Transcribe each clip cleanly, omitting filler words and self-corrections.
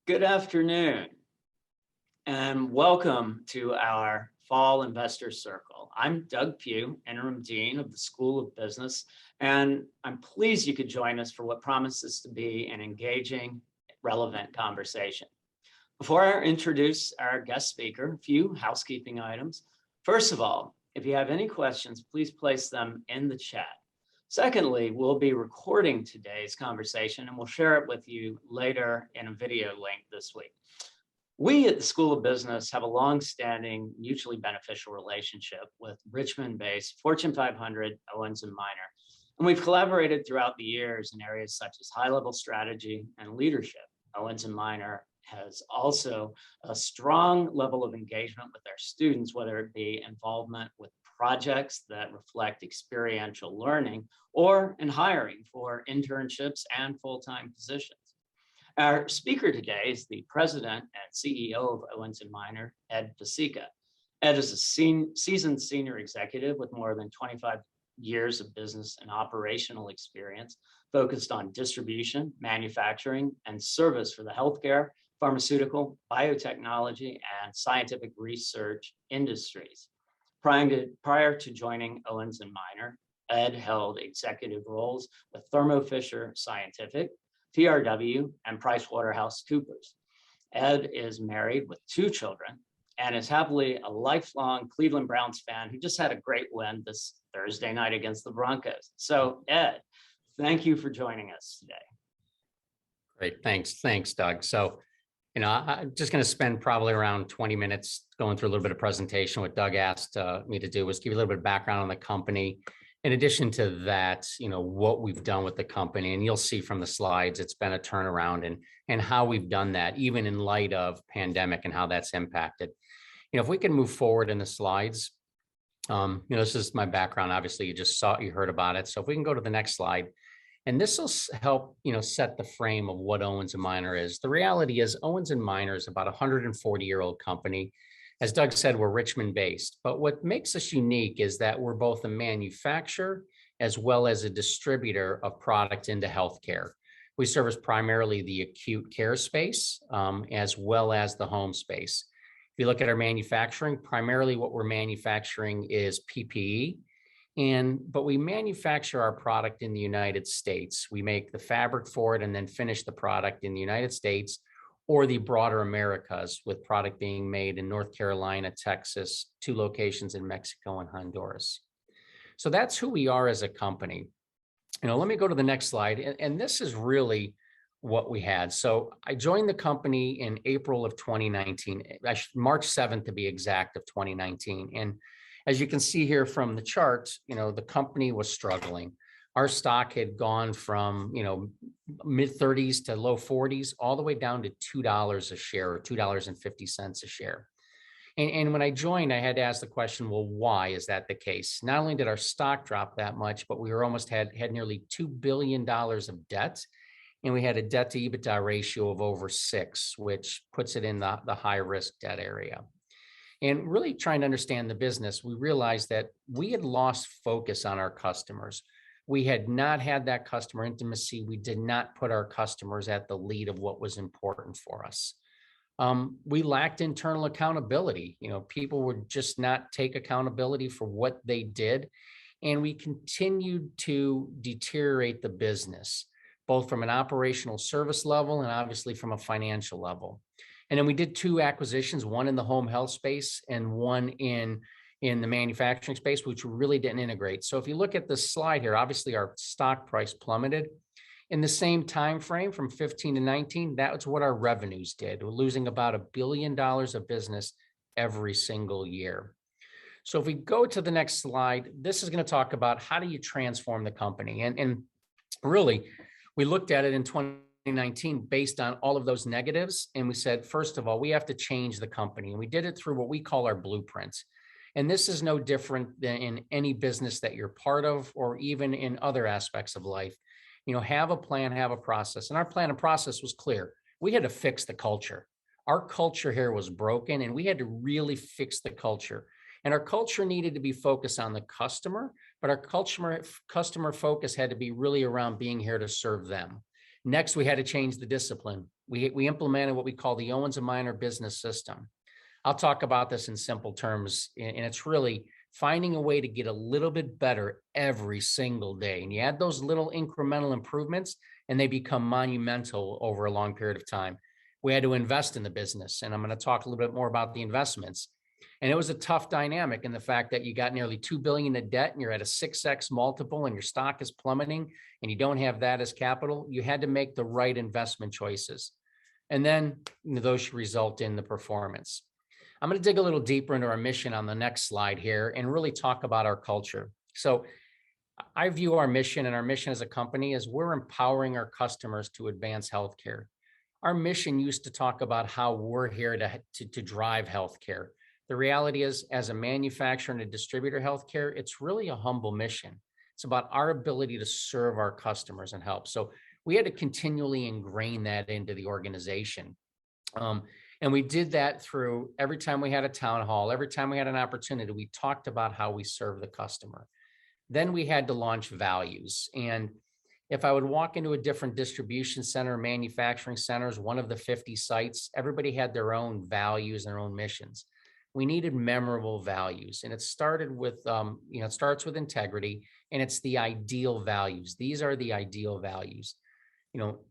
Good afternoon, and welcome to our Fall Investor Circle. I'm Doug Pugh, Interim Dean of the School of Business, and I'm pleased you could join us for what promises to be an engaging, relevant conversation. Before I introduce our guest speaker, a few housekeeping items. First of all, if you have any questions, please place them in the chat. Secondly, we'll be recording today's conversation and we'll share it with you later in a video link this week. We at the School of Business have a long-standing mutually beneficial relationship with Richmond-based Fortune 500 Owens and Minor, and we've collaborated throughout the years in areas such as high-level strategy and leadership. Owens and Minor has also a strong level of engagement with their students, whether it be involvement with projects that reflect experiential learning or in hiring for internships and full-time positions. Our speaker today is the president and CEO of Owens and Minor, Ed Pesicka. Ed is a seasoned senior executive with more than 25 years of business and operational experience focused on distribution, manufacturing, and service for the healthcare, pharmaceutical, biotechnology, and scientific research industries. Prior to joining Owens and Minor, Ed held executive roles with Thermo Fisher Scientific, TRW, and PricewaterhouseCoopers. Ed is married with 2 children and is happily a lifelong Cleveland Browns fan who just had a great win this Thursday night against the Broncos. So Ed, thank you for joining us today. Great, thanks, Doug. So, I'm just going to spend probably around 20 minutes going through a little bit of presentation. What Doug asked me to do was give you a little bit of background on the company. In addition to that, what we've done with the company, and you'll see from the slides, it's been a turnaround and how we've done that, even in light of pandemic and how that's impacted. If we can move forward in the slides, this is my background. Obviously, you heard about it. So if we can go to the next slide. And this will help, set the frame of what Owens and Minor is. The reality is Owens and Minor is about a 140-year-old company. As Doug said, we're Richmond-based. But what makes us unique is that we're both a manufacturer as well as a distributor of product into healthcare. We service primarily the acute care space as well as the home space. If you look at our manufacturing, primarily what we're manufacturing is PPE. But we manufacture our product in the United States. We make the fabric for it and then finish the product in the United States or the broader Americas, with product being made in North Carolina, Texas, 2 locations in Mexico and Honduras. So that's who we are as a company. Let me go to the next slide. And this is really what we had. So I joined the company in April of 2019, March 7th to be exact, of 2019. And as you can see here from the chart, the company was struggling. Our stock had gone from, mid 30s to low 40s, all the way down to $2 a share, or $2.50 a share. And when I joined, I had to ask the question, well, why is that the case? Not only did our stock drop that much, but we were had nearly $2 billion of debt. And we had a debt to EBITDA ratio of over 6, which puts it in the high risk debt area. And really trying to understand the business, we realized that we had lost focus on our customers. We had not had that customer intimacy. We did not put our customers at the lead of what was important for us. We lacked internal accountability. People would just not take accountability for what they did. And we continued to deteriorate the business, both from an operational service level and obviously from a financial level. And then we did 2 acquisitions, one in the home health space and one in the manufacturing space, which we really didn't integrate. So if you look at this slide here, obviously our stock price plummeted. In the same time frame from 15 to 19, that's what our revenues did. We're losing about $1 billion of business every single year. So if we go to the next slide, this is going to talk about how do you transform the company. And really, we looked at it in 2019 based on all of those negatives. And we said, first of all, we have to change the company. And we did it through what we call our blueprints. And this is no different than in any business that you're part of, or even in other aspects of life. Have a plan, have a process. And our plan and process was clear. We had to fix the culture. Our culture here was broken, and we had to really fix the culture. And our culture needed to be focused on the customer, but our customer focus had to be really around being here to serve them. Next, we had to change the discipline. we implemented what we call the Owens and Minor business system. I'll talk about this in simple terms, and it's really finding a way to get a little bit better every single day. And you add those little incremental improvements, and they become monumental over a long period of time. We had to invest in the business, and I'm going to talk a little bit more about the investments. And it was a tough dynamic in the fact that you got nearly $2 billion in debt and you're at a 6x multiple and your stock is plummeting and you don't have that as capital. You had to make the right investment choices. And then those should result in the performance. I'm going to dig a little deeper into our mission on the next slide here and really talk about our culture. So I view our mission and our mission as a company as we're empowering our customers to advance healthcare. Our mission used to talk about how we're here to drive healthcare. The reality is, as a manufacturer and a distributor of healthcare, it's really a humble mission. It's about our ability to serve our customers and help. So we had to continually ingrain that into the organization. And we did that through every time we had a town hall, every time we had an opportunity, we talked about how we serve the customer. Then we had to launch values. And if I would walk into a different distribution center, manufacturing centers, one of the 50 sites, everybody had their own values and their own missions. We needed memorable values. And it started with, it starts with integrity, and it's the ideal values. These are the ideal values.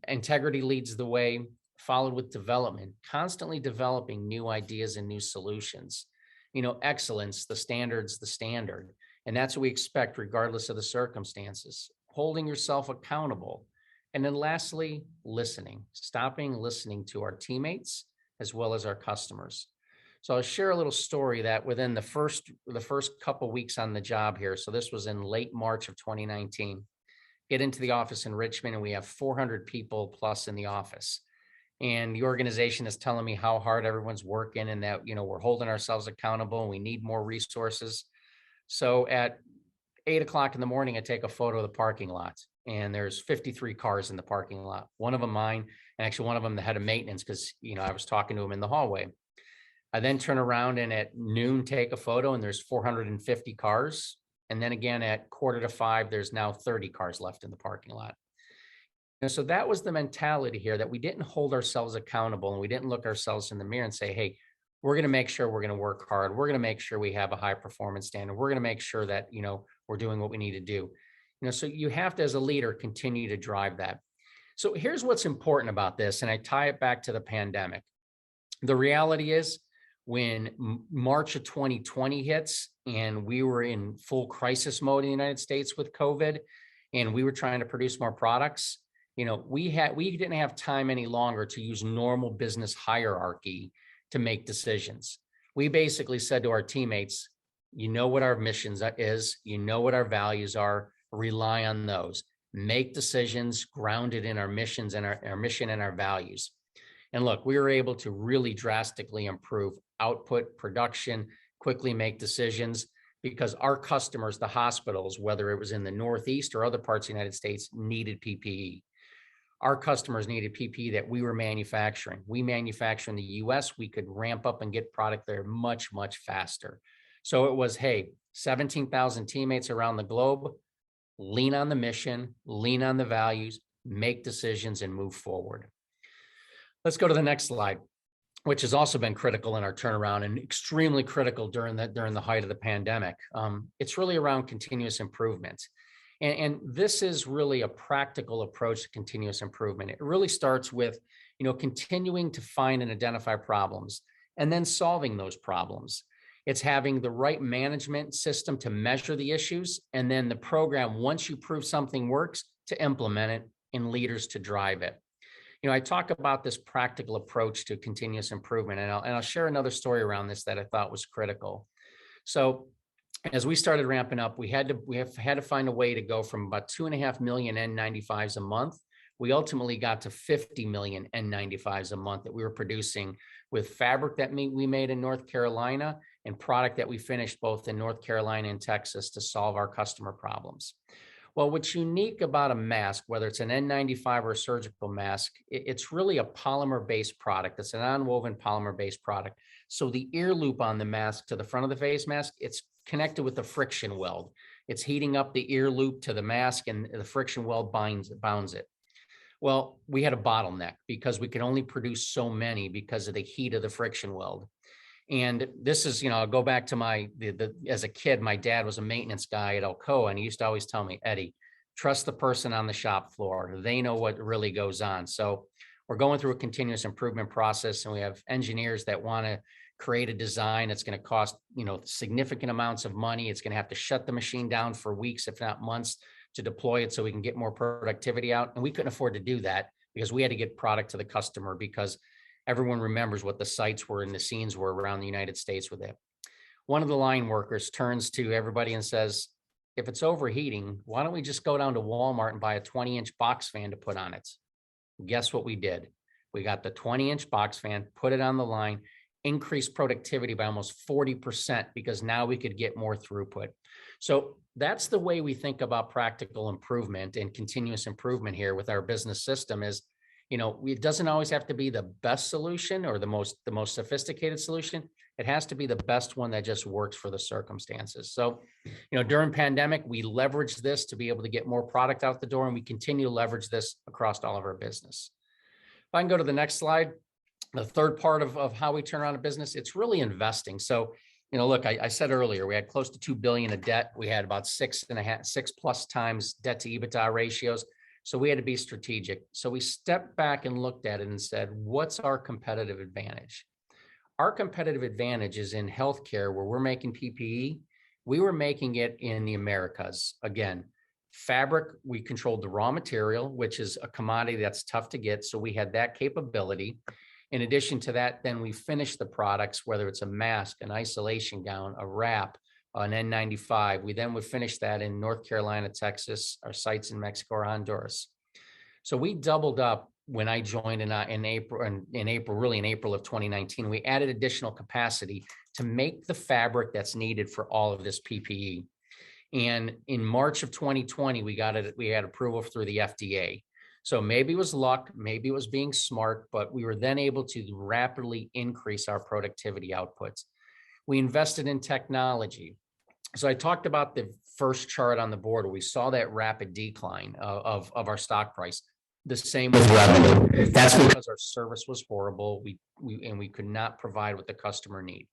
Integrity leads the way, followed with development, constantly developing new ideas and new solutions. Excellence, the standard's the standard. And that's what we expect regardless of the circumstances. Holding yourself accountable. And then lastly, listening, listening to our teammates as well as our customers. So I'll share a little story that within the first couple weeks on the job here. So this was in late March of 2019. Get into the office in Richmond, and we have 400 people plus in the office. And the organization is telling me how hard everyone's working and that, we're holding ourselves accountable and we need more resources. So at 8:00 in the morning, I take a photo of the parking lot, and there's 53 cars in the parking lot. One of them mine, and actually one of them the head of maintenance, because, I was talking to him in the hallway. I then turn around and at noon take a photo, and there's 450 cars. And then again at 4:45, there's now 30 cars left in the parking lot. And so that was the mentality here, that we didn't hold ourselves accountable and we didn't look ourselves in the mirror and say, hey, we're going to make sure we're going to work hard. We're going to make sure we have a high performance standard. We're going to make sure that, we're doing what we need to do. So you have to, as a leader, continue to drive that. So here's what's important about this. And I tie it back to the pandemic. The reality is, when March of 2020 hits and we were in full crisis mode in the United States with COVID, and we were trying to produce more products, we didn't have time any longer to use normal business hierarchy to make decisions. We basically said to our teammates, what our missions is, what our values are, rely on those, make decisions grounded in our missions and our mission and our values. And look, we were able to really drastically improve output, production, quickly make decisions, because our customers, the hospitals, whether it was in the Northeast or other parts of the United States, needed PPE. Our customers needed PPE that we were manufacturing. We manufacture in the US, we could ramp up and get product there much, much faster. So it was, hey, 17,000 teammates around the globe, lean on the mission, lean on the values, make decisions, and move forward. Let's go to the next slide, which has also been critical in our turnaround and extremely critical during the height of the pandemic. It's really around continuous improvement. And this is really a practical approach to continuous improvement. It really starts with, continuing to find and identify problems and then solving those problems. It's having the right management system to measure the issues, and then the program, once you prove something works, to implement it, and leaders to drive it. I talk about this practical approach to continuous improvement, and I'll share another story around this that I thought was critical. So as we started ramping up, we had to find a way to go from about 2.5 million N95s a month. We ultimately got to 50 million N95s a month that we were producing, with fabric that we made in North Carolina and product that we finished both in North Carolina and Texas to solve our customer problems. Well, what's unique about a mask, whether it's an N95 or a surgical mask, it's really a polymer-based product. It's an non-woven polymer-based product. So the ear loop on the mask to the front of the face mask, it's connected with the friction weld. It's heating up the ear loop to the mask, and the friction weld bounds it. Well, we had a bottleneck because we could only produce so many because of the heat of the friction weld. And this is, I'll go back to as a kid, my dad was a maintenance guy at Alcoa, and he used to always tell me, Eddie, trust the person on the shop floor. They know what really goes on. So we're going through a continuous improvement process, and we have engineers that want to create a design that's going to cost, significant amounts of money. It's going to have to shut the machine down for weeks, if not months, to deploy it so we can get more productivity out. And we couldn't afford to do that because we had to get product to the customer, because everyone remembers what the sites were and the scenes were around the United States with it. One of the line workers turns to everybody and says, if it's overheating, why don't we just go down to Walmart and buy a 20-inch box fan to put on it? Guess what we did? We got the 20-inch box fan, put it on the line, increased productivity by almost 40% because now we could get more throughput. So that's the way we think about practical improvement and continuous improvement here with our business system is, it doesn't always have to be the best solution or the most sophisticated solution. It has to be the best one that just works for the circumstances. So, during pandemic, we leveraged this to be able to get more product out the door, and we continue to leverage this across all of our business. If I can go to the next slide, the third part of how we turn around a business, it's really investing. So, look, I said earlier, we had close to $2 billion of debt. We had about 6+ times debt to EBITDA ratios. So we had to be strategic. So we stepped back and looked at it and said, what's our competitive advantage? Our competitive advantage is in healthcare, where we're making PPE. We were making it in the Americas. Again, fabric, we controlled the raw material, which is a commodity that's tough to get. So we had that capability. In addition to that, then we finished the products, whether it's a mask, an isolation gown, a wrap, an N95. We then would finish that in North Carolina, Texas, our sites in Mexico or Honduras. So we doubled up when I joined in April of 2019. We added additional capacity to make the fabric that's needed for all of this PPE. And in March of 2020, we had approval through the FDA. So maybe it was luck, maybe it was being smart, but we were then able to rapidly increase our productivity outputs. We invested in technology. So I talked about the first chart on the board where we saw that rapid decline of our stock price. The same with revenue. That's because our service was horrible. We could not provide what the customer need.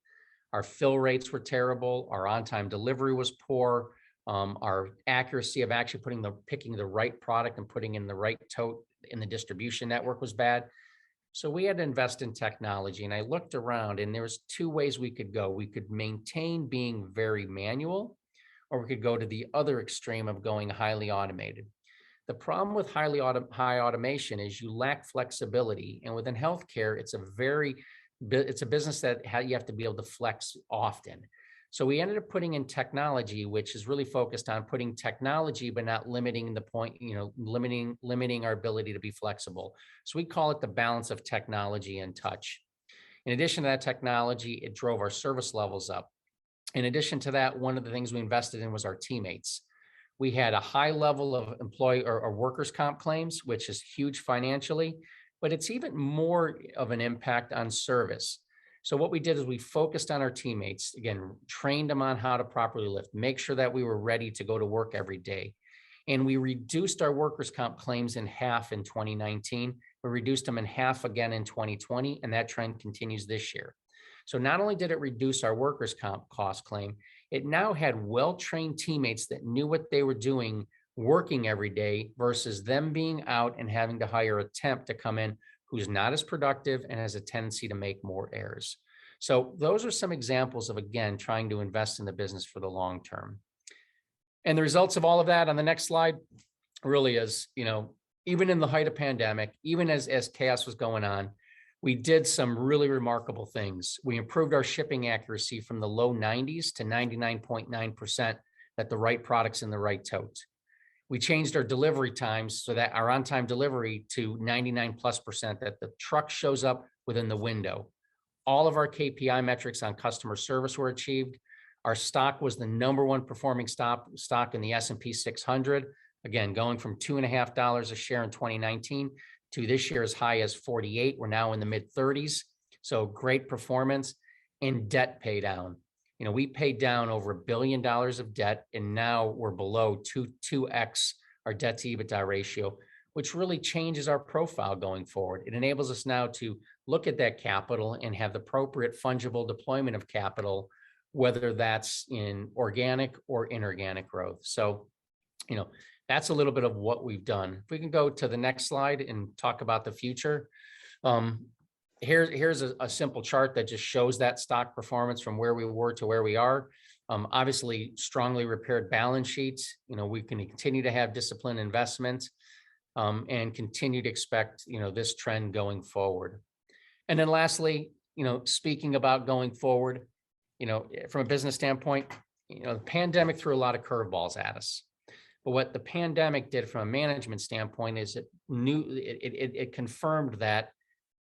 Our fill rates were terrible. Our on-time delivery was poor. Our accuracy of actually picking the right product and putting in the right tote in the distribution network was bad. So we had to invest in technology, and I looked around, and there was two ways we could go. We could maintain being very manual, or we could go to the other extreme of going highly automated. The problem with high automation is you lack flexibility, and within healthcare, it's a business that you have to be able to flex often. So we ended up putting in technology, which is really focused on putting technology, but not limiting the point, limiting our ability to be flexible. So we call it the balance of technology and touch. In addition to that technology, it drove our service levels up. In addition to that, one of the things we invested in was our teammates. We had a high level of employee or workers' comp claims, which is huge financially, but it's even more of an impact on service. So what we did is we focused on our teammates, again, trained them on how to properly lift, make sure that we were ready to go to work every day. And we reduced our workers' comp claims in half in 2019. We reduced them in half again in 2020, and that trend continues this year. So not only did it reduce our workers' comp cost claim, it now had well-trained teammates that knew what they were doing, working every day, versus them being out and having to hire a temp to come in who's not as productive and has a tendency to make more errors. So those are some examples of, again, trying to invest in the business for the long term. And the results of all of that on the next slide really is, even in the height of pandemic, even as chaos was going on, we did some really remarkable things. We improved our shipping accuracy from the low 90s to 99.9% that the right products in the right tote. We changed our delivery times so that our on-time delivery to 99+%, that the truck shows up within the window. All of our KPI metrics on customer service were achieved. Our stock was the #1 performing stock in the S&P 600. Again, going from $2.50 a share in 2019 to this year as high as 48. We're now in the mid 30s. So great performance. And debt pay down. We paid down over $1 billion of debt, and now we're below 2x our debt to EBITDA ratio, which really changes our profile going forward. It enables us now to look at that capital and have the appropriate fungible deployment of capital, whether that's in organic or inorganic growth. So, that's a little bit of what we've done. If we can go to the next slide and talk about the future. Um, here's a simple chart that just shows that stock performance from where we were to where we are. Obviously, strongly repaired balance sheets. We can continue to have disciplined investments and continue to expect this trend going forward. And then lastly, speaking about going forward, from a business standpoint, the pandemic threw a lot of curveballs at us. But what the pandemic did from a management standpoint is it confirmed that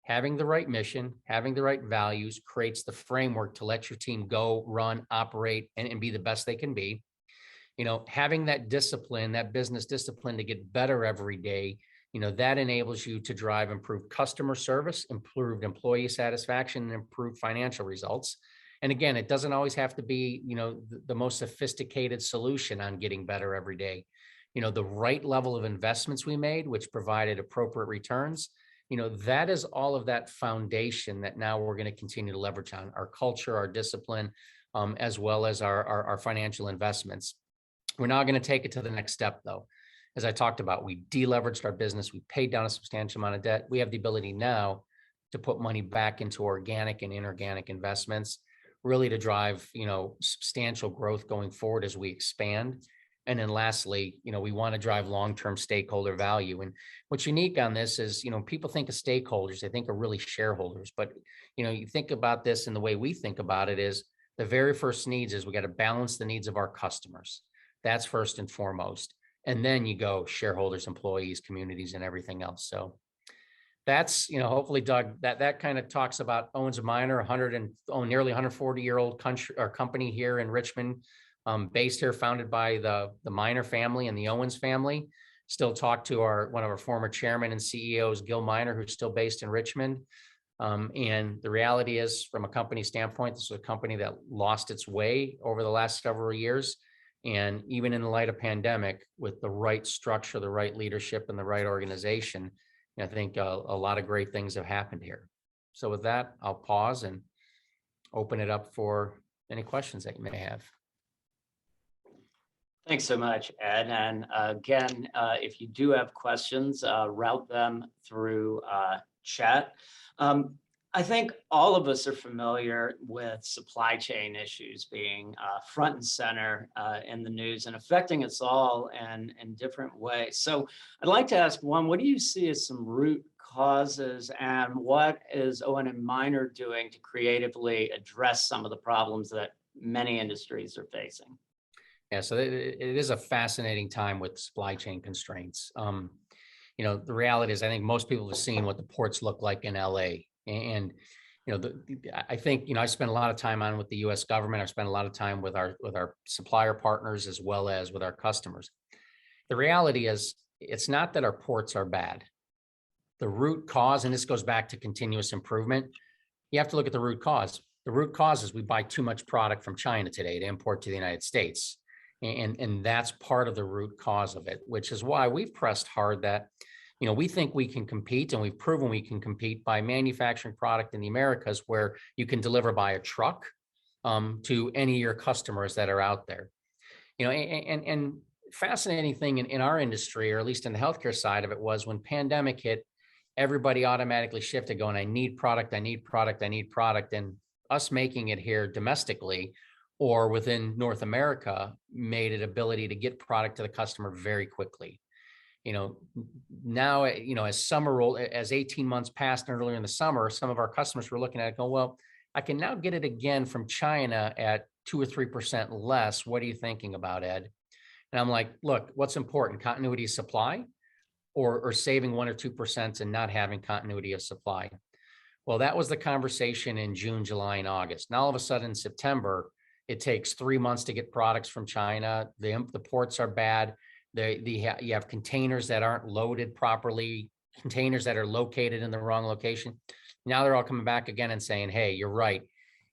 having the right mission, having the right values creates the framework to let your team go, run, operate, and be the best they can be. Having that discipline, that business discipline to get better every day, that enables you to drive improved customer service, improved employee satisfaction, and improved financial results. And again, it doesn't always have to be, the most sophisticated solution on getting better every day. The right level of investments we made, which provided appropriate returns, that is all of that foundation that now we're going to continue to leverage on our culture, our discipline, as well as our financial investments. We're now going to take it to the next step, though. As I talked about, we deleveraged our business. We paid down a substantial amount of debt. We have the ability now to put money back into organic and inorganic investments, really to drive, substantial growth going forward as we expand. And then lastly, we want to drive long-term stakeholder value. And what's unique on this is, people think of stakeholders, they think of really shareholders. But, you think about this, and the way we think about it is the very first needs is we got to balance the needs of our customers. That's first and foremost. And then you go shareholders, employees, communities, and everything else. So that's, hopefully, Doug, that kind of talks about Owens and Minor, nearly 140-year-old company here in Richmond, based here, founded by the Minor family and the Owens family. Still talk to one of our former chairman and CEOs, Gil Minor, who's still based in Richmond. And the reality is, from a company standpoint, this is a company that lost its way over the last several years. And even in the light of pandemic, with the right structure, the right leadership, and the right organization, I think a lot of great things have happened here. So with that, I'll pause and open it up for any questions that you may have. Thanks so much, Ed. And again, if you do have questions, route them through chat. I think all of us are familiar with supply chain issues being front and center in the news and affecting us all in different ways. So I'd like to ask, one, what do you see as some root causes, and what is Owens and Minor doing to creatively address some of the problems that many industries are facing? Yeah, so it is a fascinating time with supply chain constraints. The reality is, I think most people have seen what the ports look like in LA. And, I think, I spent a lot of time on with the US government. I spent a lot of time with our supplier partners as well as with our customers. The reality is, it's not that our ports are bad. The root cause, and this goes back to continuous improvement, you have to look at the root cause. The root cause is we buy too much product from China today to import to the United States. And that's part of the root cause of it, which is why we've pressed hard that, we think we can compete, and we've proven we can compete by manufacturing product in the Americas where you can deliver by a truck to any of your customers that are out there. And fascinating thing in our industry, or at least in the healthcare side of it, was when pandemic hit, everybody automatically shifted going, I need product, I need product, I need product. And us making it here domestically or within North America made it ability to get product to the customer very quickly. Now, as summer rolled, as 18 months passed and earlier in the summer, some of our customers were looking at it going, well, I can now get it again from China at 2 or 3% less. What are you thinking about, Ed? And I'm like, look, what's important? Continuity of supply or saving 1 or 2% and not having continuity of supply? Well, that was the conversation in June, July, and August. Now, all of a sudden, in September, it takes 3 months to get products from China. The ports are bad. You have containers that aren't loaded properly, containers that are located in the wrong location. Now they're all coming back again and saying, hey, you're right.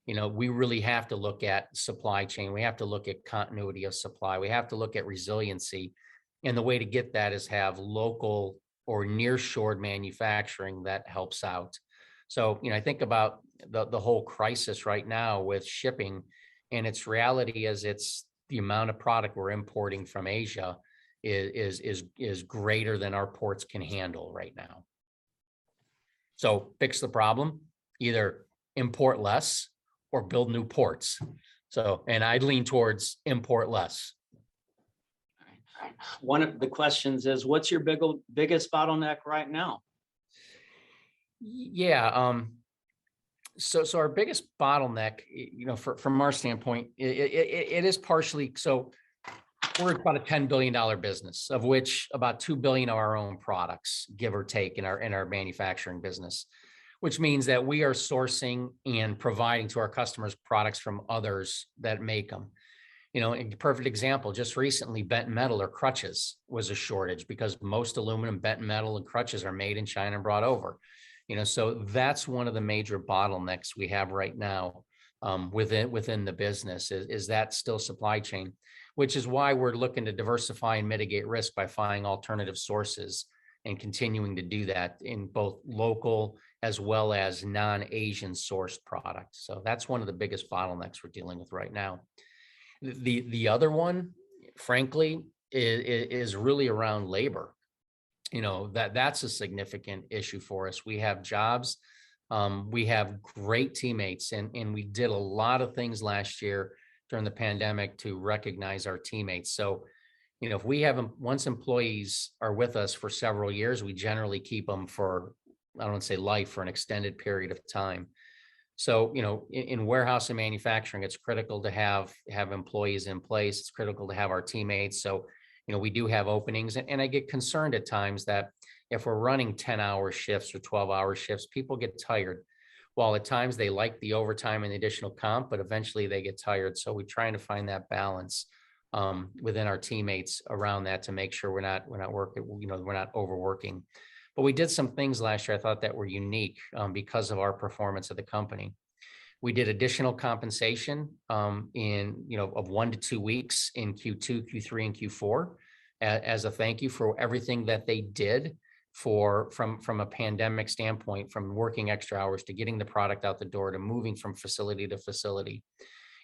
We really have to look at supply chain. We have to look at continuity of supply. We have to look at resiliency. And the way to get that is have local or nearshored manufacturing that helps out. So, I think about the whole crisis right now with shipping, and its reality is it's the amount of product we're importing from Asia is greater than our ports can handle right now. So fix the problem, either import less or build new ports. So, and I'd lean towards import less. One of the questions is, what's your biggest bottleneck right now? Yeah. So our biggest bottleneck, from our standpoint, it is partially, so we're about a $10 billion business, of which about 2 billion are our own products, give or take, in our manufacturing business, which means that we are sourcing and providing to our customers products from others that make them. A perfect example, just recently, bent metal or crutches was a shortage because most aluminum, bent metal, and crutches are made in China and brought over. So that's one of the major bottlenecks we have right now within the business is that still supply chain, which is why we're looking to diversify and mitigate risk by finding alternative sources and continuing to do that in both local as well as non-Asian sourced products. So that's one of the biggest bottlenecks we're dealing with right now. The other one, frankly, is really around labor. That's a significant issue for us. We have jobs, we have great teammates, and we did a lot of things last year during the pandemic to recognize our teammates. So, if we have once employees are with us for several years, we generally keep them for, I don't want to say life, for an extended period of time. So, in warehouse and manufacturing, it's critical to have employees in place. It's critical to have our teammates. So, we do have openings, and I get concerned at times that if we're running 10-hour shifts or 12-hour shifts, people get tired. While at times they like the overtime and the additional comp, but eventually they get tired. So we're trying to find that balance within our teammates around that to make sure we're not working, we're not overworking. But we did some things last year I thought that were unique because of our performance of the company. We did additional compensation of 1 to 2 weeks in Q2, Q3, and Q4 as a thank you for everything that they did from a pandemic standpoint, from working extra hours to getting the product out the door to moving from facility to facility.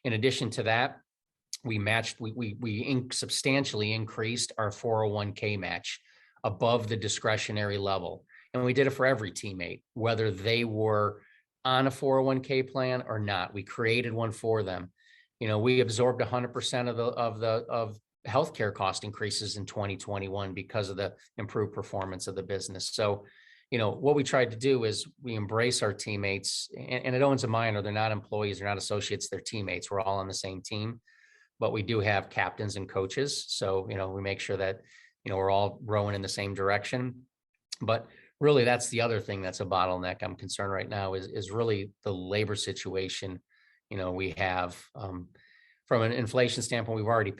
In addition to that, we substantially increased our 401k match above the discretionary level. And we did it for every teammate, whether they were on a 401k plan or not. We created one for them. We absorbed 100% of healthcare cost increases in 2021 because of the improved performance of the business. So, what we tried to do is we embrace our teammates, and at Owens and Minor, they're not employees, they're not associates, they're teammates. We're all on the same team, but we do have captains and coaches. So, we make sure that, we're all rowing in the same direction. But really, that's the other thing that's a bottleneck I'm concerned right now is really the labor situation. We have from an inflation standpoint, we're already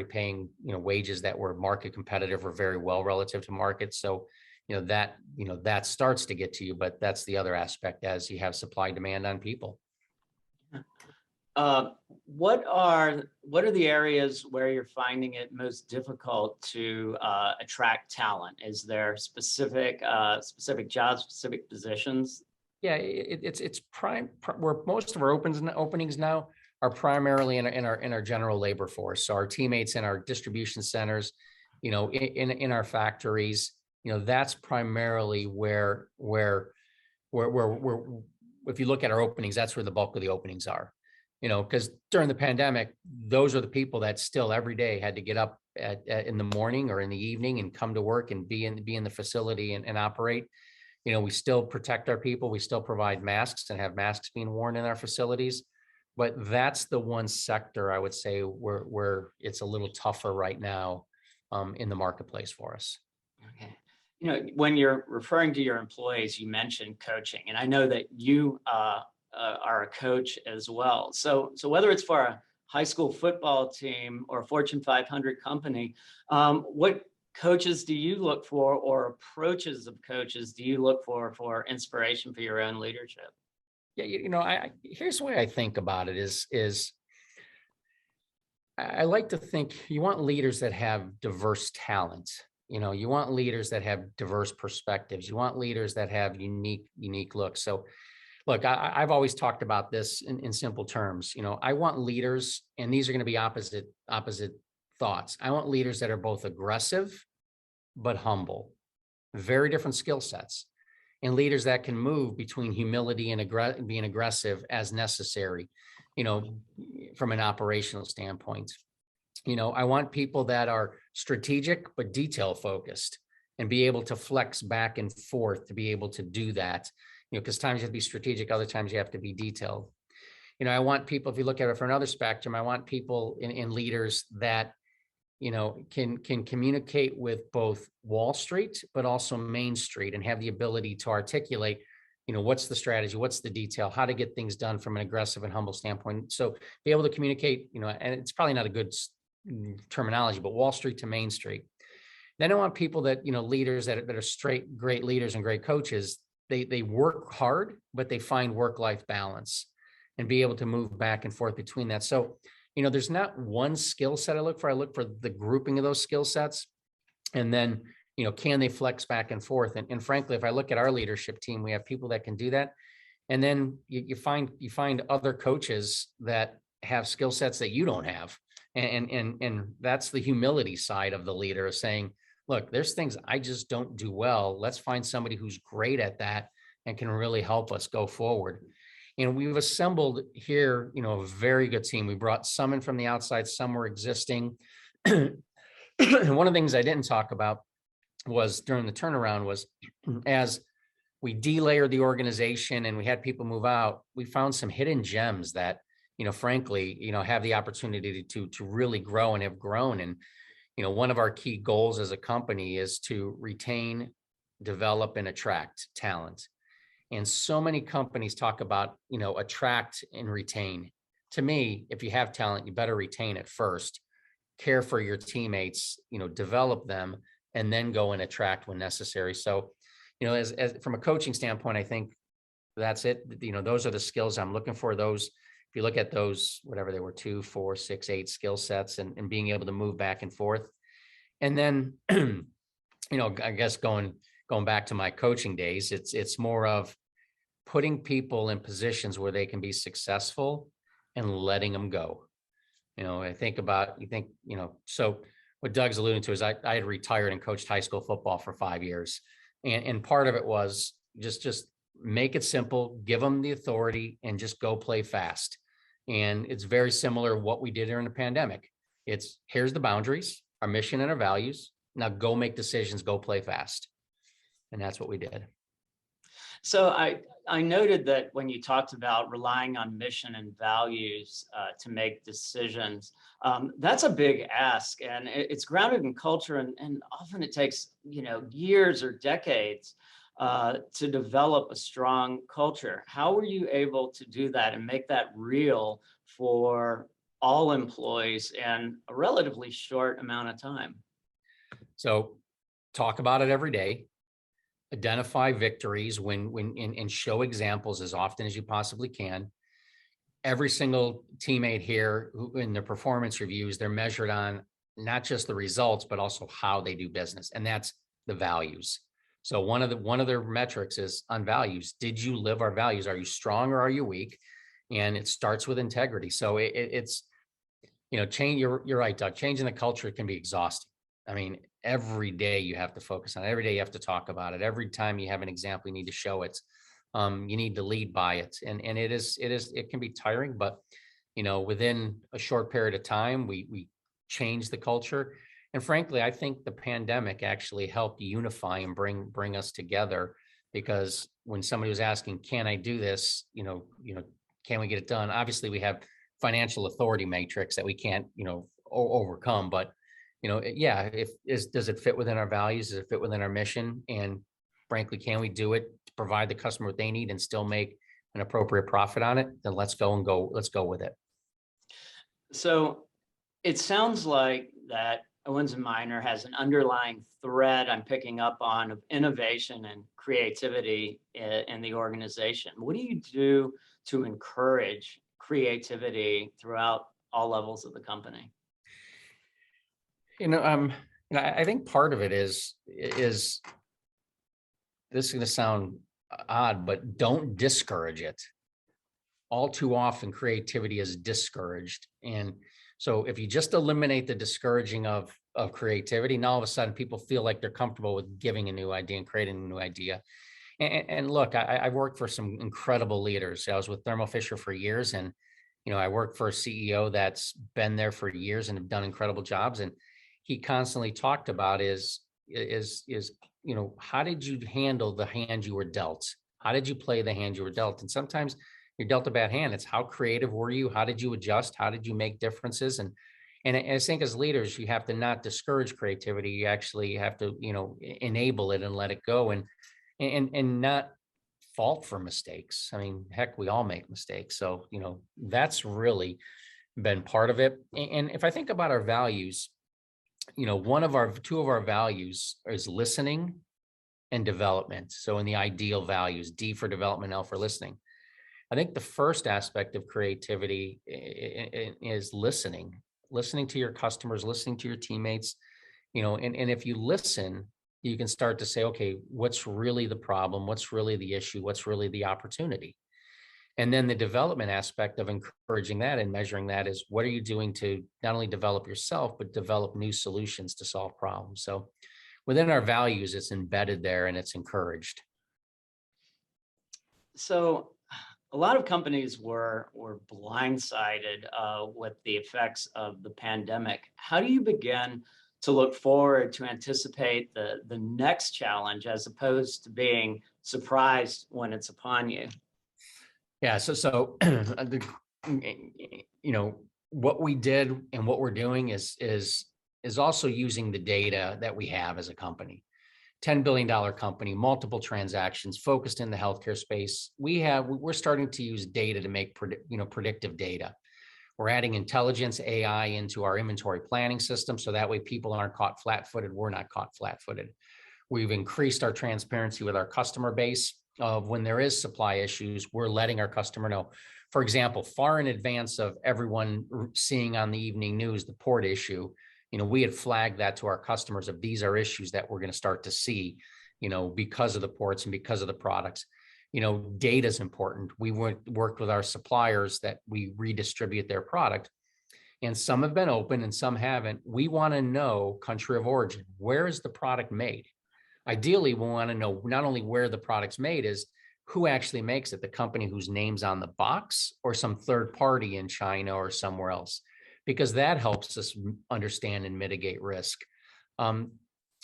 paying, wages that were market competitive or very well relative to market. So, that starts to get to you, but that's the other aspect as you have supply demand on people. What are the areas where you're finding it most difficult to attract talent? Is there specific jobs, specific positions? Yeah, it's where most of our openings now are primarily in our general labor force. So our teammates in our distribution centers, in our factories, that's primarily where if you look at our openings, that's where the bulk of the openings are. Because during the pandemic, those are the people that still every day had to get up in the morning or in the evening and come to work and be in the facility and operate. We still protect our people. We still provide masks and have masks being worn in our facilities. But that's the one sector I would say where it's a little tougher right now in the marketplace for us. Okay. When you're referring to your employees, you mentioned coaching, and I know that you are a coach as well. So whether it's for a high school football team or a Fortune 500 company, what coaches do you look for, or approaches of coaches do you look for inspiration for your own leadership? Yeah, here's the way I think about it is I like to think you want leaders that have diverse talent. You want leaders that have diverse perspectives. You want leaders that have unique looks. So look, I've always talked about this in simple terms. I want leaders, and these are going to be opposite thoughts. I want leaders that are both aggressive but humble, very different skill sets, and leaders that can move between humility and being aggressive as necessary, you know, from an operational standpoint. I want people that are strategic but detail focused and be able to flex back and forth to be able to do that. Because times you have to be strategic, other times you have to be detailed. I want people, if you look at it from another spectrum, I want people in leaders that, can communicate with both Wall Street, but also Main Street, and have the ability to articulate, what's the strategy, what's the detail, how to get things done from an aggressive and humble standpoint. So be able to communicate, and it's probably not a good terminology, but Wall Street to Main Street. Then I want people that, leaders that are straight, great leaders and great coaches. They work hard, but they find work-life balance and be able to move back and forth between that. So, there's not one skill set I look for. I look for the grouping of those skill sets. And then, can they flex back and forth? And frankly, if I look at our leadership team, we have people that can do that. And then you find other coaches that have skill sets that you don't have. And that's the humility side of the leader, is saying, look, there's things I just don't do well. Let's find somebody who's great at that and can really help us go forward. And we've assembled here, a very good team. We brought some in from the outside, some were existing. And one of the things I didn't talk about was during the turnaround was, as we delayered the organization and we had people move out, we found some hidden gems that, frankly, have the opportunity to really grow and have grown. And, one of our key goals as a company is to retain, develop, and attract talent. And so many companies talk about, attract and retain. To me, if you have talent, you better retain it first, care for your teammates, develop them, and then go and attract when necessary. So, as from a coaching standpoint, I think that's it. Those are the skills I'm looking for. Those, if you look at those, whatever they were, 2, 4, 6, 8 skill sets, and being able to move back and forth. And then, I guess going back to my coaching days, it's more of putting people in positions where they can be successful and letting them go. So what Doug's alluding to is I had retired and coached high school football for 5 years. And part of it was just make it simple, give them the authority, and just go play fast. And it's very similar to what we did during the pandemic. It's, here's the boundaries, our mission and our values. Now go make decisions, go play fast. And that's what we did. So I noted that when you talked about relying on mission and values to make decisions, that's a big ask, and it's grounded in culture, and often it takes years or decades to develop a strong culture. How were you able to do that and make that real for all employees in a relatively short amount of time? So talk about it every day. Identify victories and show examples as often as you possibly can. Every single teammate here who in the performance reviews, they're measured on not just the results, but also how they do business. And that's the values. So one of their metrics is on values. Did you live our values? Are you strong or are you weak? And it starts with integrity. So it's, change. You're right, Doug. Changing the culture can be exhausting. I mean, every day you have to focus on it. Every day you have to talk about it. Every time you have an example, you need to show it. You need to lead by it. And it can be tiring, but within a short period of time, we change the culture. And frankly, I think the pandemic actually helped unify and bring us together, because when somebody was asking, can I do this? Can we get it done? Obviously we have financial authority matrix that we can't, overcome, but does it fit within our values? Does it fit within our mission? And frankly, can we do it to provide the customer what they need and still make an appropriate profit on it? Then let's go with it. So it sounds like that Owens and Minor has an underlying thread I'm picking up on of innovation and creativity in the organization. What do you do to encourage creativity throughout all levels of the company? And I think part of it is this is going to sound odd, but don't discourage it. All too often, creativity is discouraged. And so if you just eliminate the discouraging of creativity, now all of a sudden people feel like they're comfortable with giving a new idea and creating a new idea. And look, I've worked for some incredible leaders. I was with Thermo Fisher for years, and I worked for a CEO that's been there for years and have done incredible jobs. And he constantly talked about is how did you handle the hand you were dealt? How did you play the hand you were dealt? And sometimes you're dealt a bad hand. It's how creative were you? How did you adjust? How did you make differences? And I think as leaders, you have to not discourage creativity. You actually have to, enable it and let it go, and not fault for mistakes. I mean, heck, we all make mistakes. So, that's really been part of it. And if I think about our values, two of our values is listening and development. So in the ideal values, D for development, L for listening. I think the first aspect of creativity is listening to your customers, listening to your teammates, and if you listen, you can start to say, okay, what's really the problem? What's really the issue? What's really the opportunity? And then the development aspect of encouraging that and measuring that is, what are you doing to not only develop yourself, but develop new solutions to solve problems? So within our values, it's embedded there and it's encouraged. So a lot of companies were blindsided with the effects of the pandemic. How do you begin to look forward, to anticipate the next challenge, as opposed to being surprised when it's upon you? Yeah. So what we did and what we're doing is also using the data that we have as a company. $10 billion company, multiple transactions, focused in the healthcare space. We're starting to use data to make predictive data. We're adding intelligence, AI, into our inventory planning system, so that way people aren't caught flat-footed. We're not caught flat-footed. We've increased our transparency with our customer base of when there is supply issues, we're letting our customer know. For example, far in advance of everyone seeing on the evening news the port issue, we had flagged that to our customers of these are issues that we're going to start to see, because of the ports and because of the products. Data is important. We worked with our suppliers that we redistribute their product, and some have been open and some haven't. We want to know country of origin. Where is the product made? Ideally, we want to know not only where the product's made, is who actually makes it, the company whose name's on the box or some third party in China or somewhere else, because that helps us understand and mitigate risk.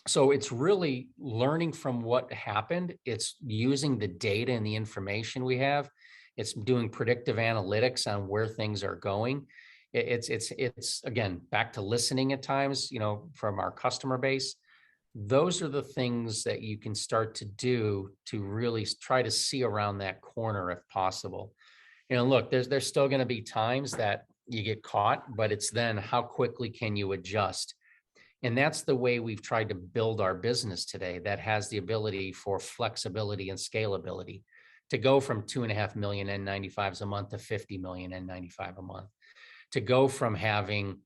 So it's really learning from what happened. It's using the data and the information we have. It's doing predictive analytics on where things are going. It's again, back to listening at times, from our customer base. Those are the things that you can start to do to really try to see around that corner if possible. Look, there's still going to be times that you get caught, but it's then how quickly can you adjust? And that's the way we've tried to build our business today, that has the ability for flexibility and scalability to go from 2.5 million N95s a month to 50 million N95 a month, to go from having,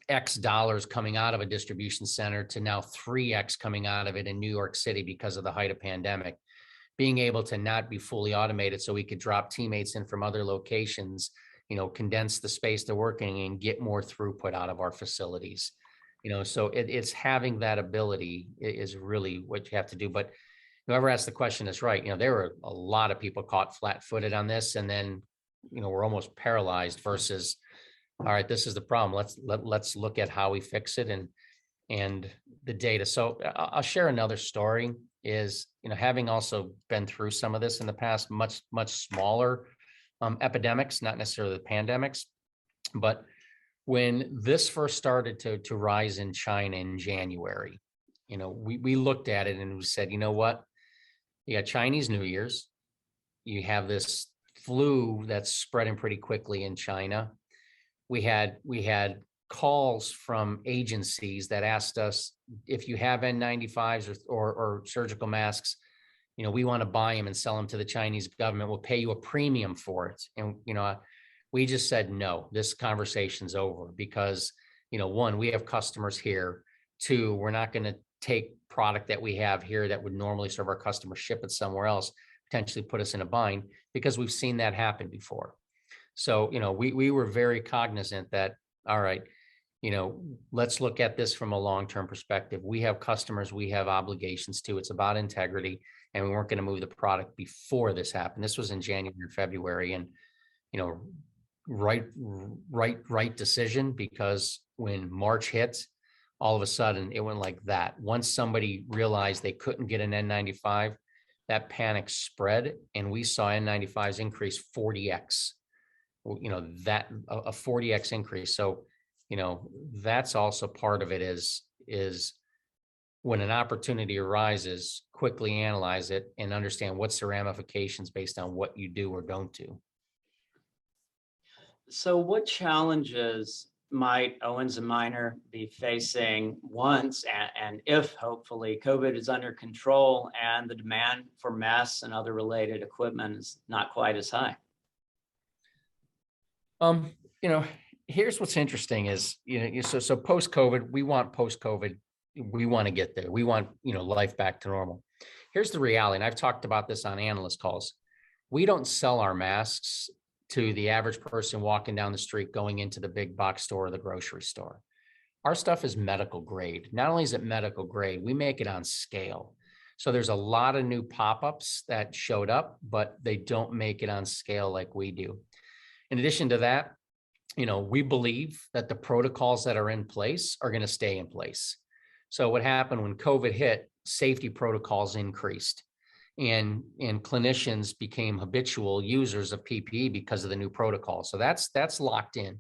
X dollars coming out of a distribution center to now 3X coming out of it in New York City because of the height of pandemic, being able to not be fully automated so we could drop teammates in from other locations, condense the space they're working in, and get more throughput out of our facilities. So it's having that ability is really what you have to do. But whoever asked the question is right. There were a lot of people caught flat-footed on this, and then, we're almost paralyzed versus, all right, this is the problem. Let's look at how we fix it and the data. So I'll share another story is, having also been through some of this in the past, much smaller epidemics, not necessarily the pandemics, but when this first started to rise in China in January, we looked at it and we said, what? You got Chinese New Year's, you have this flu that's spreading pretty quickly in China. We had calls from agencies that asked us, if you have N95s or surgical masks, we want to buy them and sell them to the Chinese government. We'll pay you a premium for it. And, we just said, no, this conversation's over because, one, we have customers here. Two, we're not going to take product that we have here that would normally serve our customer, ship it somewhere else, potentially put us in a bind, because we've seen that happen before. So, we were very cognizant that, all right, let's look at this from a long-term perspective. We have customers, we have obligations to. It's about integrity, and we weren't going to move the product before this happened. This was in January and February, and you know, right decision, because when March hit, all of a sudden it went like that. Once somebody realized they couldn't get an N95, that panic spread, and we saw N95s increase 40x. That a 40x increase. So, that's also part of it is when an opportunity arises, quickly analyze it and understand what's the ramifications based on what you do or don't do. So what challenges might Owens and Minor be facing once and if hopefully COVID is under control and the demand for masks and other related equipment is not quite as high? Here's what's interesting is, so post-COVID, we want to get there. We want, life back to normal. Here's the reality, and I've talked about this on analyst calls. We don't sell our masks to the average person walking down the street, going into the big box store or the grocery store. Our stuff is medical grade. Not only is it medical grade, we make it on scale. So there's a lot of new pop-ups that showed up, but they don't make it on scale like we do. In addition to that, we believe that the protocols that are in place are going to stay in place. So what happened when COVID hit, safety protocols increased, and clinicians became habitual users of PPE because of the new protocol. So that's locked in.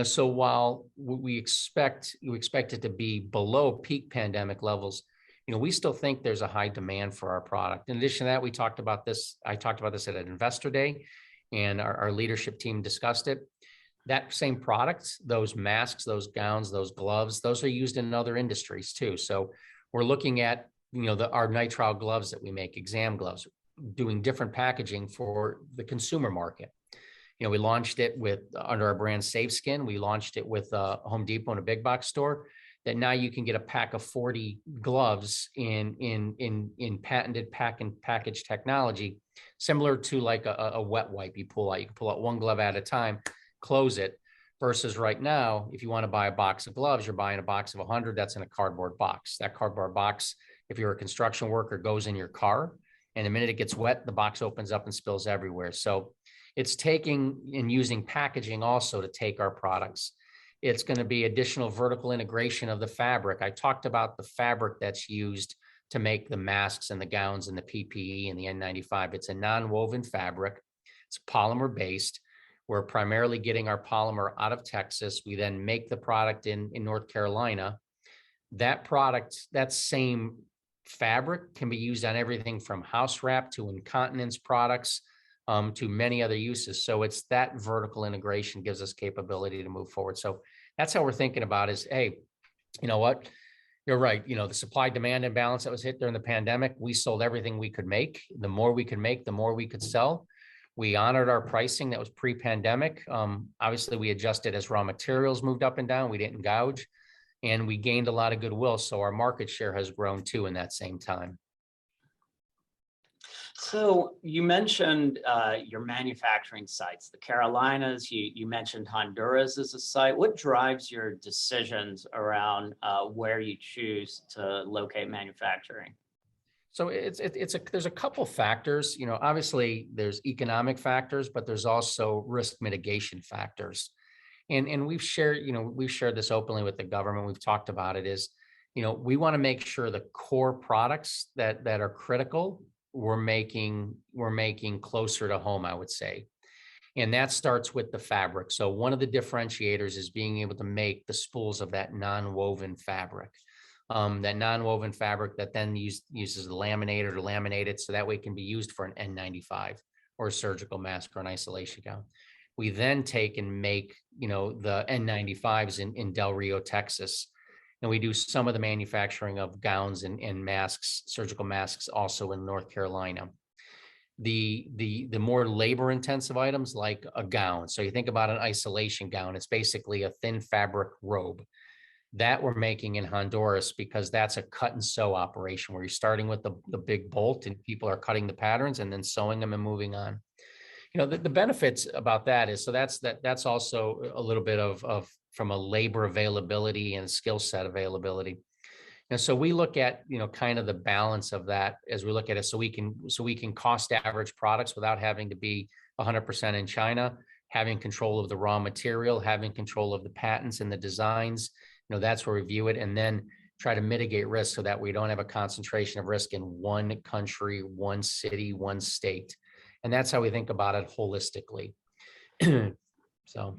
So while we expect it to be below peak pandemic levels, we still think there's a high demand for our product. In addition to that, I talked about this at an investor day, and our leadership team discussed it. That same product, those masks, those gowns, those gloves, those are used in other industries too. So we're looking at, our nitrile gloves that we make, exam gloves, doing different packaging for the consumer market. We launched it under our brand Safe Skin. We launched it with Home Depot and a big box store, that now you can get a pack of 40 gloves in patented package technology, similar to like a wet wipe you pull out. You can pull out one glove at a time, close it, versus right now, if you want to buy a box of gloves, you're buying a box of 100 that's in a cardboard box. That cardboard box, if you're a construction worker, goes in your car, and the minute it gets wet, the box opens up and spills everywhere. So it's taking and using packaging also to take our products. It's going to be additional vertical integration of the fabric. I talked about the fabric that's used to make the masks and the gowns and the PPE and the N95. It's a non-woven fabric. It's polymer based. We're primarily getting our polymer out of Texas. We then make the product in North Carolina. That product, that same fabric, can be used on everything from house wrap to incontinence products, to many other uses. So it's that vertical integration gives us capability to move forward. So that's how we're thinking about is, hey, you know what? You're right. The supply demand imbalance that was hit during the pandemic, we sold everything we could make. The more we could make, the more we could sell. We honored our pricing that was pre-pandemic. Obviously, we adjusted as raw materials moved up and down. We didn't gouge, and we gained a lot of goodwill. So our market share has grown too in that same time. So you mentioned your manufacturing sites, the Carolinas, you mentioned Honduras as a site. What drives your decisions around where you choose to locate manufacturing? So there's a couple factors. Obviously there's economic factors, but there's also risk mitigation factors. And we've shared this openly with the government. We've talked about it is, we want to make sure the core products that are critical, we're making closer to home, I would say. And that starts with the fabric. So one of the differentiators is being able to make the spools of that non-woven fabric. That non-woven fabric that then uses the laminator to laminate it, so that way it can be used for an N95 or a surgical mask or an isolation gown. We then take and make, the N95s in Del Rio, Texas. And we do some of the manufacturing of gowns and masks, surgical masks, also in North Carolina. The more labor intensive items like a gown. So you think about an isolation gown, it's basically a thin fabric robe. That we're making in Honduras because that's a cut and sew operation where you're starting with the big bolt and people are cutting the patterns and then sewing them and moving on. The benefits about that is, so that's also a little bit of from a labor availability and skill set availability. And so we look at, kind of the balance of that as we look at it. So we can cost average products without having to be 100% in China, having control of the raw material, having control of the patents and the designs. That's where we view it, and then try to mitigate risk so that we don't have a concentration of risk in one country, one city, one state. And that's how we think about it holistically. So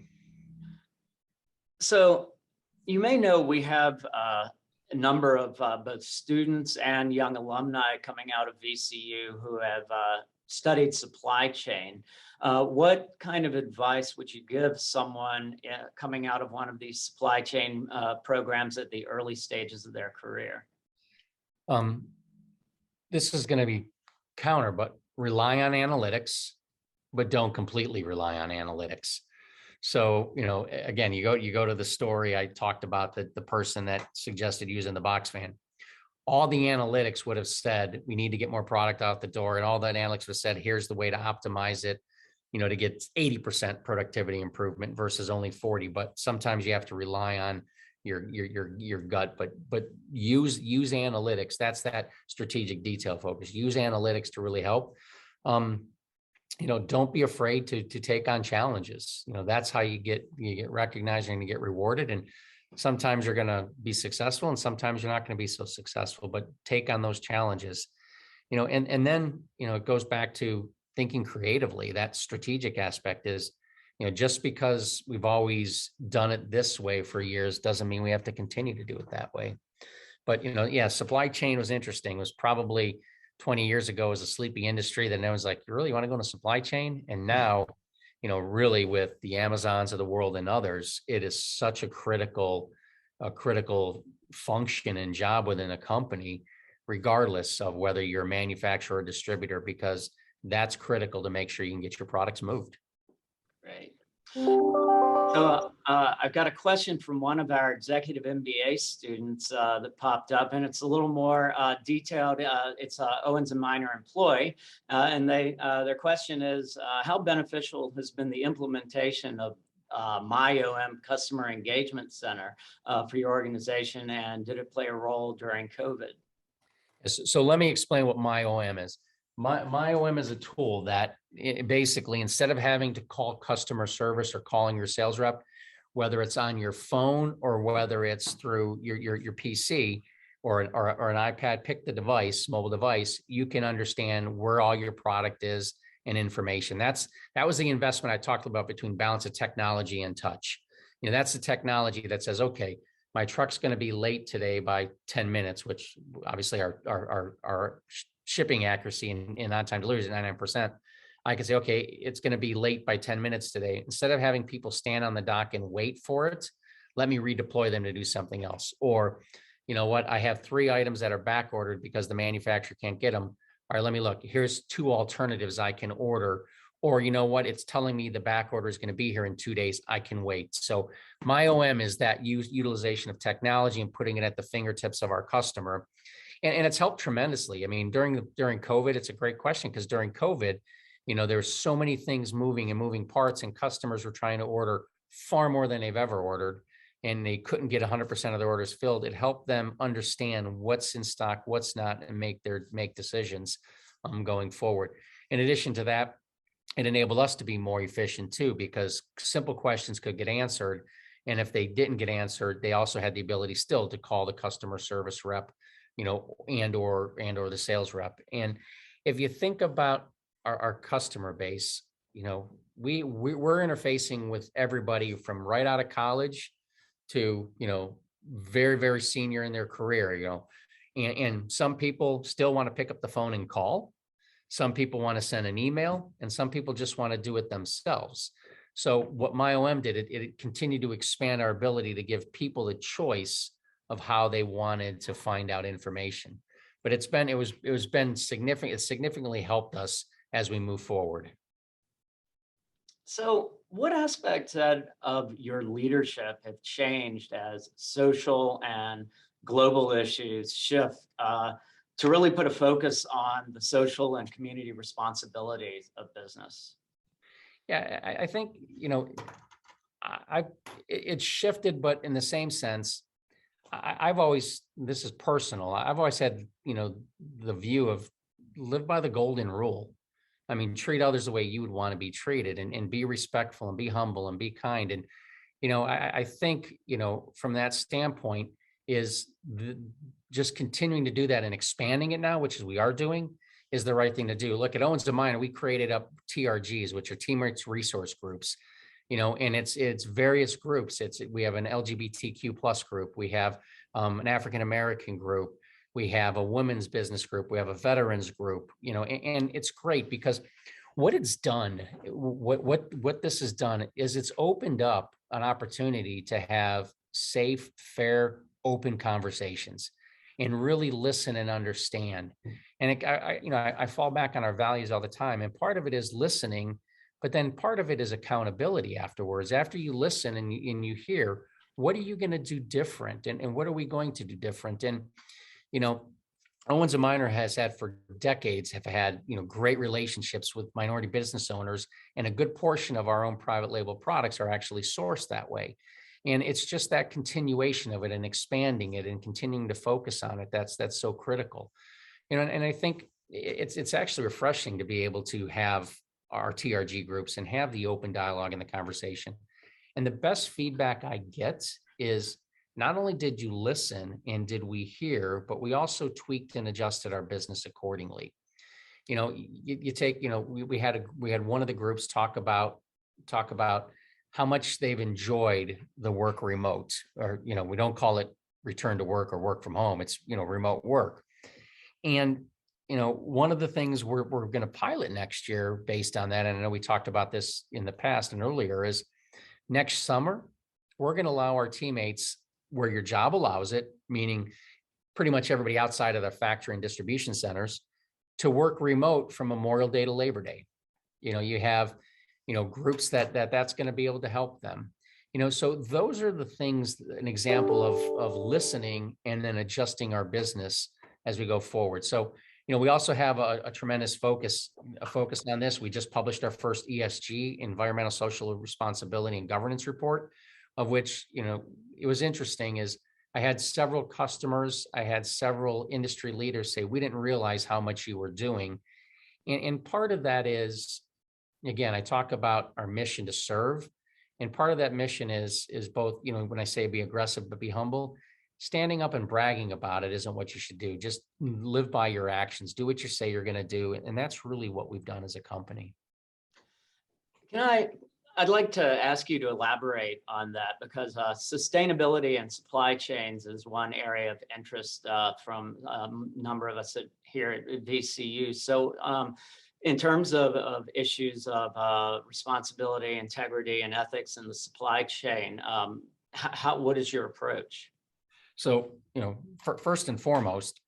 you may know we have a number of both students and young alumni coming out of VCU who have studied supply chain. What kind of advice would you give someone coming out of one of these supply chain programs at the early stages of their career? This is going to be counter, but rely on analytics, but don't completely rely on analytics. So, again, you go to the story I talked about, the person that suggested using the box fan. All the analytics would have said, we need to get more product out the door. And all that analytics would have said, here's the way to optimize it, to get 80% productivity improvement versus only 40. But sometimes you have to rely on your gut, but use analytics. That's that strategic detail focus. Use analytics to really help. Don't be afraid to take on challenges. That's how you get recognized and you get rewarded. And sometimes you're going to be successful and sometimes you're not going to be so successful, but take on those challenges, and then, it goes back to thinking creatively. That strategic aspect is, just because we've always done it this way for years doesn't mean we have to continue to do it that way. But, supply chain was interesting. It was probably 20 years ago as a sleepy industry that everyone's like, you really want to go into supply chain? And now, really with the Amazons of the world and others, it is such a critical function and job within a company, regardless of whether you're a manufacturer or distributor, because that's critical to make sure you can get your products moved. Right. So I've got a question from one of our executive MBA students that popped up, and it's a little more detailed. It's an Owens and Minor employee, and their question is, how beneficial has been the implementation of MyOM Customer Engagement Center for your organization, and did it play a role during COVID? So let me explain what MyOM is. MyOM is a tool that basically, instead of having to call customer service or calling your sales rep, whether it's on your phone or whether it's through your PC or an iPad, pick the device, mobile device, you can understand where all your product is and information. That was the investment I talked about between balance of technology and touch. That's the technology that says, okay, my truck's going to be late today by 10 minutes, which obviously our shipping accuracy and on-time delivery is 99%. I can say, okay, it's going to be late by 10 minutes today. Instead of having people stand on the dock and wait for it, let me redeploy them to do something else. Or, I have 3 items that are back ordered because the manufacturer can't get them. All right, let me look. Here's 2 alternatives I can order. Or, it's telling me the back order is going to be here in 2 days. I can wait. So MyOM is that utilization of technology and putting it at the fingertips of our customer. And it's helped tremendously. I mean, during COVID, it's a great question, because during COVID, there's so many things moving and moving parts, and customers were trying to order far more than they've ever ordered, and they couldn't get 100% of their orders filled. It helped them understand what's in stock, what's not, and make decisions going forward. In addition to that, it enabled us to be more efficient too, because simple questions could get answered. And if they didn't get answered, they also had the ability still to call the customer service rep, and or the sales rep. And if you think about our customer base, we're interfacing with everybody from right out of college to, very, very senior in their career, and some people still want to pick up the phone and call. Some people want to send an email, and some people just want to do it themselves. So what MyOM did, it continued to expand our ability to give people the choice of how they wanted to find out information. But it's been significant. It significantly helped us as we move forward. So, what aspects of your leadership have changed as social and global issues shift to really put a focus on the social and community responsibilities of business? Yeah, I think, it's shifted, but in the same sense, I've always, this is personal. I've always had, the view of live by the golden rule. I mean, treat others the way you would want to be treated, and be respectful and be humble and be kind. And, I think, from that standpoint is just continuing to do that and expanding it now, which is we are doing, is the right thing to do. Look at Owens and Minor, we created up TRGs, which are teammates resource groups, and it's various groups. We have an LGBTQ plus group, we have an African American group, we have a women's business group, we have a veterans group, and it's great because what it's done, what this has done is it's opened up an opportunity to have safe, fair, open conversations and really listen and understand. And I fall back on our values all the time. And part of it is listening, but then part of it is accountability afterwards. After you listen and you hear, what are you going to do different? And what are we going to do different? And, you know, Owens and Minor has had for decades, have had, great relationships with minority business owners, and a good portion of our own private label products are actually sourced that way. And it's just that continuation of it and expanding it and continuing to focus on it. That's so critical. And I think it's actually refreshing to be able to have our TRG groups and have the open dialogue and the conversation. And the best feedback I get is not only did you listen and did we hear, but we also tweaked and adjusted our business accordingly. You take, we had one of the groups talk about how much they've enjoyed the work remote, or, we don't call it return to work or work from home. It's, remote work. And, one of the things we're going to pilot next year based on that, and I know we talked about this in the past and earlier, is next summer, we're going to allow our teammates, where your job allows it, meaning pretty much everybody outside of the factory and distribution centers, to work remote from Memorial Day to Labor Day. You have, groups that's going to be able to help them. So those are the things, an example of listening and then adjusting our business as we go forward. So, we also have a tremendous focus on this. We just published our first ESG, environmental, social responsibility and governance report, of which, it was interesting is I had several customers, I had several industry leaders say, we didn't realize how much you were doing. And part of that is, again, I talk about our mission to serve. And part of that mission is both, when I say be aggressive, but be humble, standing up and bragging about it isn't what you should do. Just live by your actions, do what you say you're going to do. And that's really what we've done as a company. I'd like to ask you to elaborate on that, because sustainability and supply chains is one area of interest from a number of us here at VCU. So in terms of issues of responsibility, integrity, and ethics in the supply chain, what is your approach? So, first and foremost,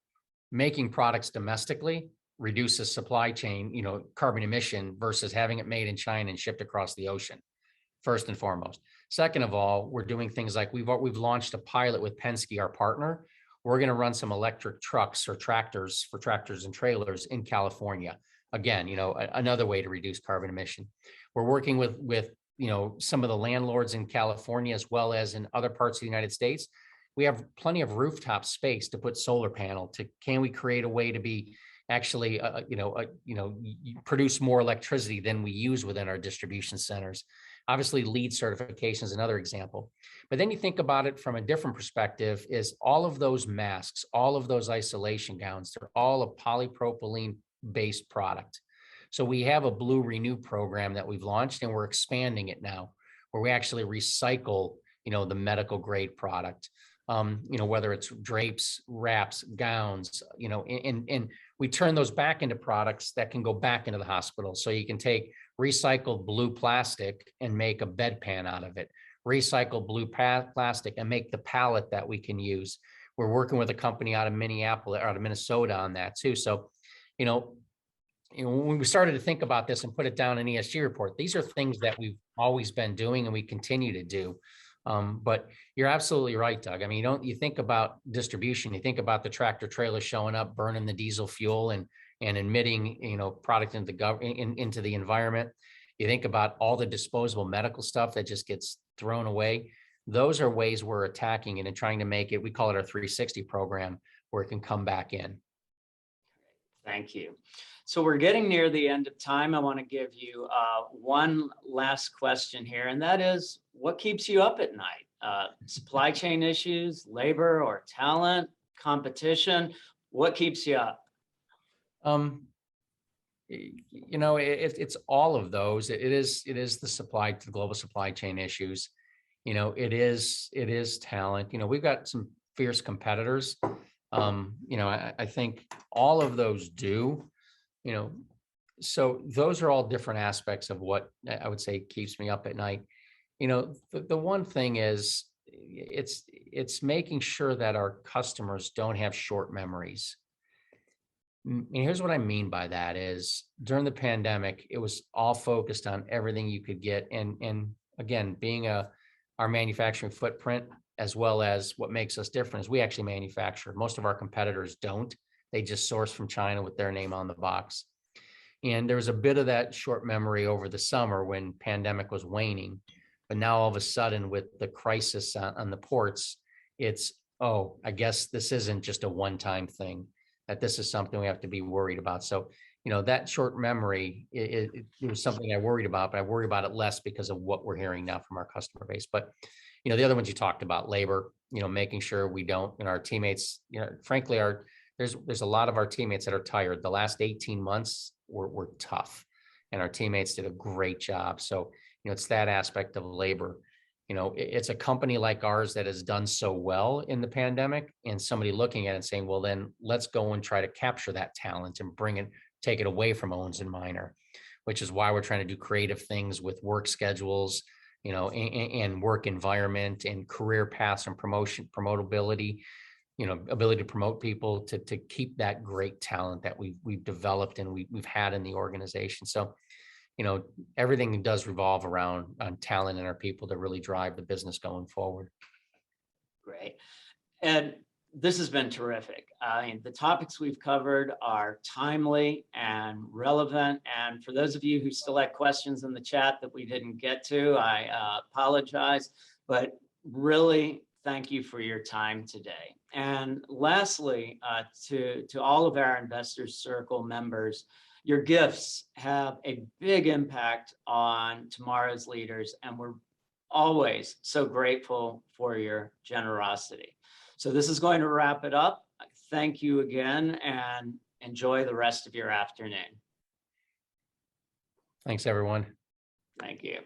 making products domestically reduces supply chain, carbon emission versus having it made in China and shipped across the ocean, first and foremost. Second of all, we're doing things like we've launched a pilot with Pesicka, our partner. We're going to run some electric trucks or tractors for tractors and trailers in California. Again, another way to reduce carbon emission. We're working with some of the landlords in California as well as in other parts of the United States. We have plenty of rooftop space to put solar panel. Can we create a way to be actually, produce more electricity than we use within our distribution centers? Obviously, LEED certification is another example. But then you think about it from a different perspective, is all of those masks, all of those isolation gowns, they're all a polypropylene-based product. So we have a Blue Renew program that we've launched, and we're expanding it now, where we actually recycle, the medical grade product. Whether it's drapes, wraps, gowns, and we turn those back into products that can go back into the hospital. So you can take recycled blue plastic and make a bedpan out of it, recycled blue plastic and make the pallet that we can use. We're working with a company out of Minnesota on that too. So, when we started to think about this and put it down in ESG report, these are things that we've always been doing and we continue to do. But you're absolutely right, Doug. I mean, you think about distribution, you think about the tractor trailer showing up, burning the diesel fuel and emitting, product into the environment. You think about all the disposable medical stuff that just gets thrown away. Those are ways we're attacking it and trying to make it, we call it our 360 program, where it can come back in. Thank you. So we're getting near the end of time. I want to give you one last question here, and that is, what keeps you up at night? Supply chain issues, labor or talent, competition? What keeps you up? It's all of those. It is the global supply chain issues. It is talent. We've got some fierce competitors. I think all of those do, so those are all different aspects of what I would say keeps me up at night. The one thing is it's making sure that our customers don't have short memories. And here's what I mean by that is during the pandemic, it was all focused on everything you could get. And again, being our manufacturing footprint, as well as what makes us different is we actually manufacture. Most of our competitors don't. They just source from China with their name on the box. And there was a bit of that short memory over the summer when pandemic was waning. But now all of a sudden with the crisis on the ports, it's, oh, I guess this isn't just a one-time thing, that this is something we have to be worried about. So, that short memory, it was something I worried about, but I worry about it less because of what we're hearing now from our customer base. But, the other ones you talked about, labor, making sure we don't, our teammates, frankly, there's a lot of our teammates that are tired. The last 18 months were tough and our teammates did a great job. So, it's that aspect of labor. It's a company like ours that has done so well in the pandemic, and somebody looking at it and saying, well, then let's go and try to capture that talent and take it away from Owens and Minor, which is why we're trying to do creative things with work schedules, and work environment and career paths and promotability, ability to promote people to keep that great talent that we've developed and we've had in the organization. So, everything does revolve around on talent and our people to really drive the business going forward. Great. And this has been terrific. The topics we've covered are timely and relevant. And for those of you who still had questions in the chat that we didn't get to, I apologize, but really thank you for your time today. And lastly, to all of our Investors Circle members, your gifts have a big impact on tomorrow's leaders, and we're always so grateful for your generosity. So this is going to wrap it up. Thank you again and enjoy the rest of your afternoon. Thanks, everyone. Thank you.